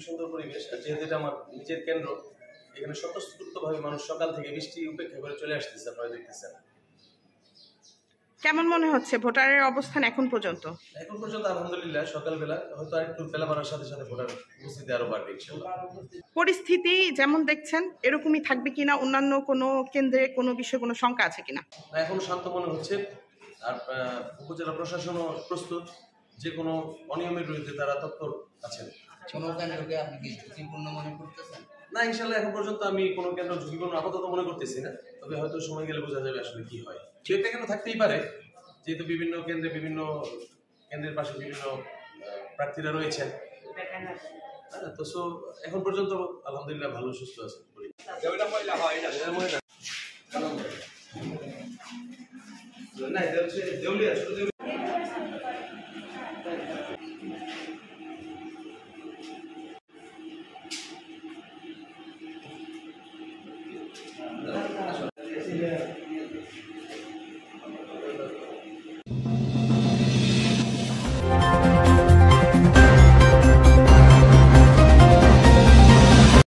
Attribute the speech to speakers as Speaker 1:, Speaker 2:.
Speaker 1: সুন্দর পরিবেশ, যেহেতু এটা আমার নিজের কেন্দ্র, এখানে স্বতঃস্ফূর্তভাবে মানুষ সকাল থেকে বৃষ্টি উপেক্ষা করে চলে আসতেছে, আপনারা দেখতেছেন।
Speaker 2: কেমন মনে হচ্ছে ভোটারের অবস্থান এখন পর্যন্ত?
Speaker 1: এখন পর্যন্ত আলহামদুলিল্লাহ, সকালবেলা হয়তো আরেকটু বেলা বাড়ার সাথে সাথে ভোটার উপস্থিতি আরো বাড়বে ইনশাআল্লাহ।
Speaker 2: পরিস্থিতি যেমন দেখছেন এরকমই থাকবে কিনা, অন্যান্য কোনো কেন্দ্রে কোনো বিষয়ে কোনো শঙ্কা আছে কিনা?
Speaker 1: এখন শান্ত মনে হচ্ছে, আর উপজেলা প্রশাসনও প্রস্তুত, যে কোনো অনিয়মের বিরুদ্ধে তারা তৎপর আছেন।
Speaker 3: কোনো কেন্দ্রকে আপনি কি ঝুঁকিপূর্ণ মনে করতেছেন?
Speaker 1: না, ইনশাআল্লাহ এখন পর্যন্ত আমি কোনো কেন্দ্র ঝুঁকিপূর্ণ আপাতত মনে করতেছি না, তবে হয়তো সময় গেলে বোঝা যাবে আসলে কি হয়। সেটা কেন থাকতেই পারে, যেহেতু বিভিন্ন কেন্দ্রের পাশে বিভিন্ন প্রার্থীরা রয়েছেন। তো এখন পর্যন্ত আলহামদুলিল্লাহ ভালো সুস্থ আছে।